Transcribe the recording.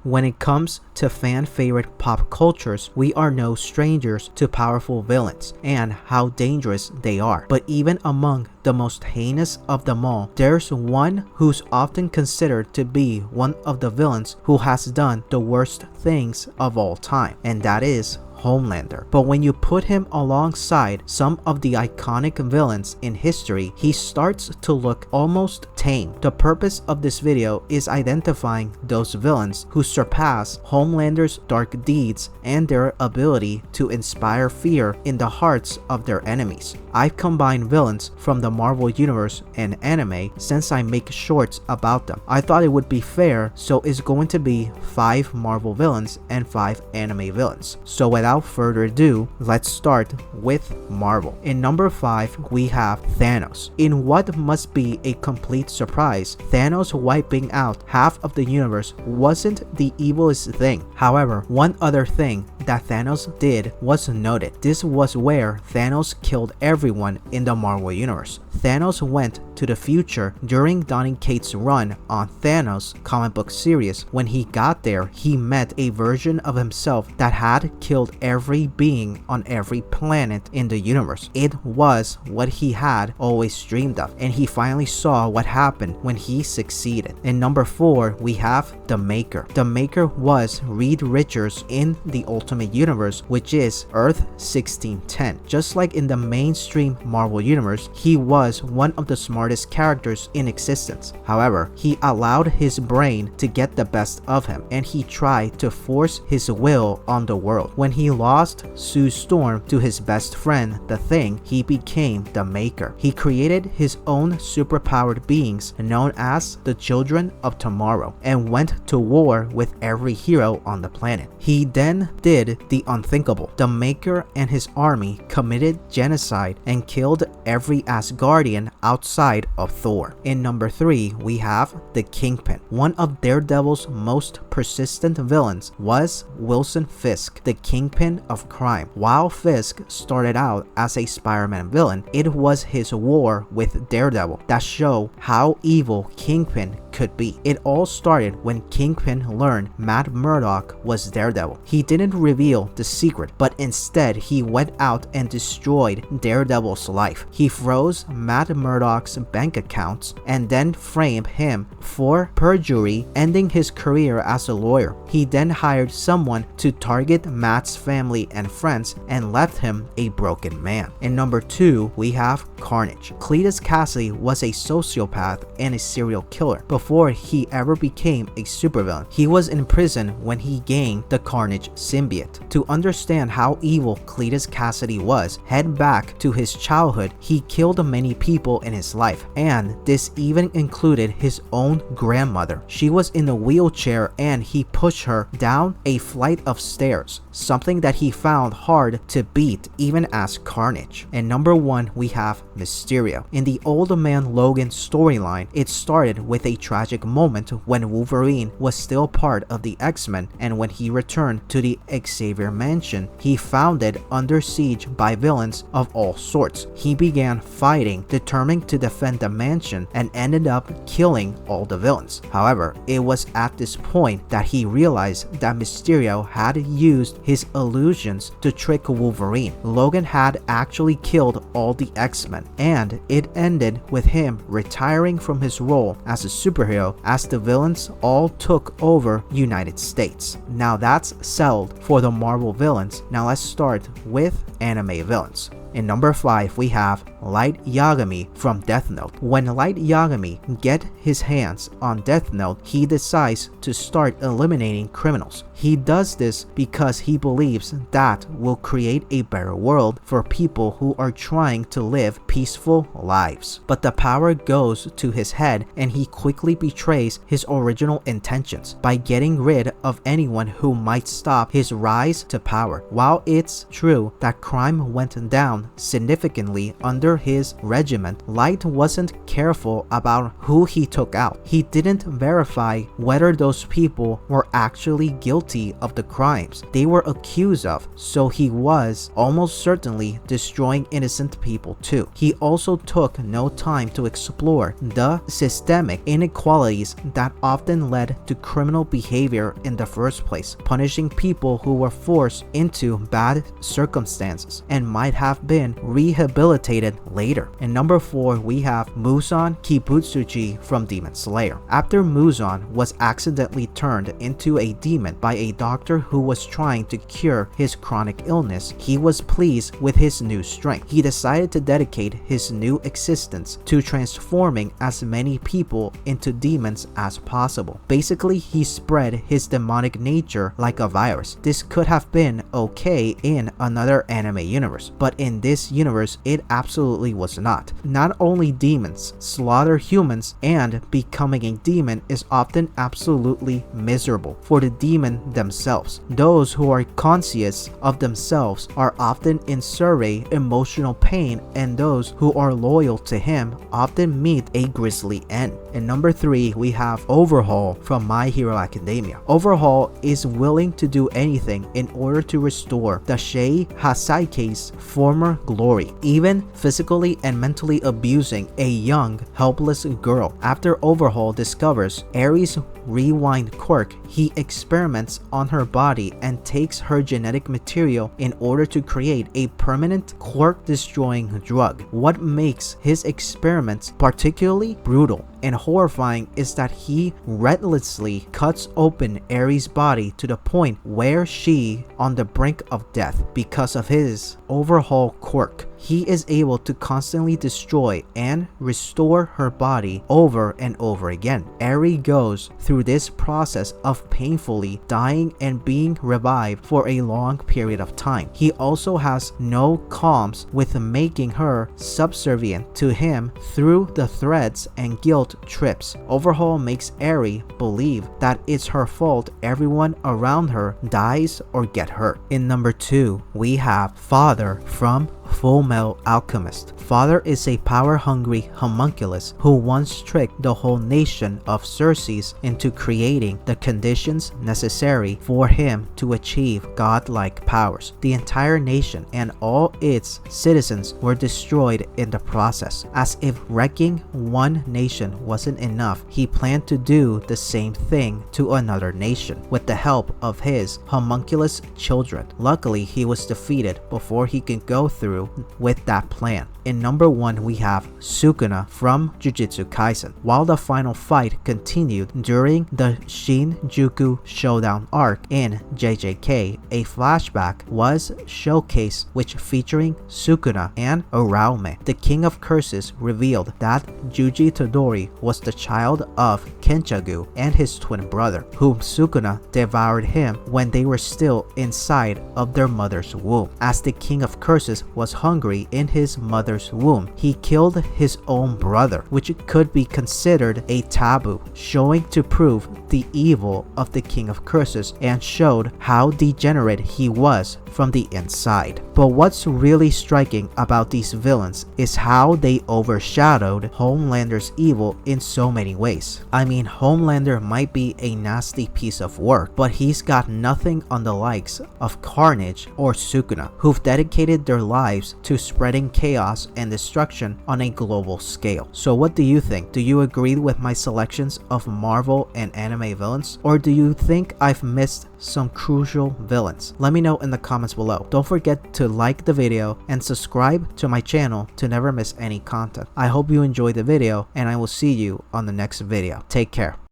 When it comes to fan-favorite pop cultures, we are no strangers to powerful villains and how dangerous they are. But even among the most heinous of them all, there's one who's often considered to be one of the villains who has done the worst things of all time, and that is Homelander. But when you put him alongside some of the iconic villains in history, he starts to look almost tame. The purpose of this video is identifying those villains who surpass Homelander's dark deeds and their ability to inspire fear in the hearts of their enemies. I've combined villains from the Marvel Universe and anime since I make shorts about them. I thought it would be fair, so it's going to be 5 Marvel villains and 5 anime villains. So without further ado, let's start with Marvel. In number 5, we have Thanos. In what must be a complete surprise, Thanos wiping out half of the universe wasn't the evilest thing. However, one other thing that Thanos did was noted. This was where Thanos killed everyone in the Marvel Universe. Thanos went to the future during Donny Cates' run on Thanos comic book series. When he got there, he met a version of himself that had killed every being on every planet in the universe. It was what he had always dreamed of, and he finally saw what happened when he succeeded. In number 4, we have the Maker. The Maker was Reed Richards in the Ultimate Universe, which is Earth 1610. Just like in the mainstream Marvel Universe, he was one of the smartest characters in existence. However, he allowed his brain to get the best of him, and he tried to force his will on the world. When he lost Sue Storm to his best friend, the Thing, he became the Maker. He created his own superpowered beings known as the Children of Tomorrow and went to war with every hero on the planet. He then did the unthinkable. The Maker and his army committed genocide and killed every Asgardian outside of Thor. In number 3, we have the Kingpin. One of Daredevil's most persistent villains was Wilson Fisk, the Kingpin of crime. While Fisk started out as a Spider-Man villain, it was his war with Daredevil that showed how evil Kingpin could be. It all started when Kingpin learned Matt Murdock was Daredevil. He didn't reveal the secret, but instead he went out and destroyed Daredevil's life. He froze Matt Murdock's bank accounts and then framed him for perjury, ending his career as a lawyer. He then hired someone to target Matt's family and friends and left him a broken man. In number 2, we have Carnage. Cletus Cassidy was a sociopath and a serial killer before he ever became a supervillain. He was in prison when he gained the Carnage symbiote. To understand how evil Cletus Cassidy was, head back to his childhood. He killed many people in his life, and this even included his own grandmother. She was in a wheelchair and he pushed her down a flight of stairs, something that he found hard to beat even as Carnage. And number 1, we have Mysterio. In the Old Man Logan storyline, it started with a tragic moment when Wolverine was still part of the X-Men, and when he returned to the Xavier Mansion, he found it under siege by villains of all sorts. He began fighting, determined to defend the mansion, and ended up killing all the villains. However, it was at this point that he realized that Mysterio had used his illusions to trick Wolverine. Logan had actually killed all the X-Men, and it ended with him retiring from his role as a superhero as the villains all took over United States. Now that's settled for the Marvel villains. Now let's start with anime villains. In number 5, we have Light Yagami from Death Note. When Light Yagami gets his hands on Death Note, he decides to start eliminating criminals. He does this because he believes that will create a better world for people who are trying to live peaceful lives. But the power goes to his head and he quickly betrays his original intentions by getting rid of anyone who might stop his rise to power. While it's true that crime went down down significantly under his regiment, Light wasn't careful about who he took out. He didn't verify whether those people were actually guilty of the crimes they were accused of, so he was almost certainly destroying innocent people too. He also took no time to explore the systemic inequalities that often led to criminal behavior in the first place, punishing people who were forced into bad circumstances and might have been rehabilitated later. And number 4, we have Muzan Kibutsuji from Demon Slayer. After Muzan was accidentally turned into a demon by a doctor who was trying to cure his chronic illness, he was pleased with his new strength. He decided to dedicate his new existence to transforming as many people into demons as possible. Basically, he spread his demonic nature like a virus. This could have been okay in another anime universe, but in this universe, it absolutely was not. Not only demons slaughter humans, and becoming a demon is often absolutely miserable for the demon themselves. Those who are conscious of themselves are often in severe emotional pain, and those who are loyal to him often meet a grisly end. And number 3, we have Overhaul from My Hero Academia. Overhaul is willing to do anything in order to restore the Shei Hasaike's former glory, even physically and mentally abusing a young, helpless girl. After Overhaul discovers Aries' rewind quirk, he experiments on her body and takes her genetic material in order to create a permanent quirk-destroying drug. What makes his experiments particularly brutal and horrifying is that he relentlessly cuts open Aries' body to the point where she on the brink of death. Because of his Overhaul quirk, he is able to constantly destroy and restore her body over and over again. Aries goes through this process of painfully dying and being revived for a long period of time. He also has no qualms with making her subservient to him through the threats and guilt trips. Overhaul makes Aries believe that it's her fault everyone around her dies or get hurt. In number 2, we have Father from Full Metal Alchemist. Father is a power-hungry homunculus who once tricked the whole nation of Circes into creating the conditions necessary for him to achieve godlike powers. The entire nation and all its citizens were destroyed in the process. As if wrecking one nation wasn't enough, he planned to do the same thing to another nation with the help of his homunculus children. Luckily, he was defeated before he could go through with that plan. In number 1, we have Sukuna from Jujutsu Kaisen. While the final fight continued during the Shinjuku Showdown arc in JJK, a flashback was showcased which featuring Sukuna and Araume. The King of Curses revealed that Juji Todori was the child of Kenchagu and his twin brother, whom Sukuna devoured him when they were still inside of their mother's womb. As the King of Curses was hungry in his mother's womb, he killed his own brother, which could be considered a taboo, showing to prove the evil of the King of Curses and showed how degenerate he was from the inside. But what's really striking about these villains is how they overshadowed Homelander's evil in so many ways. I mean, Homelander might be a nasty piece of work, but he's got nothing on the likes of Carnage or Sukuna, who've dedicated their lives to spreading chaos and destruction on a global scale. So what do you think? Do you agree with my selections of Marvel and anime villains? Or do you think I've missed some crucial villains? Let me know in the comments below. Don't forget to like the video and subscribe to my channel to never miss any content. I hope you enjoyed the video, and I will see you on the next video. Take care.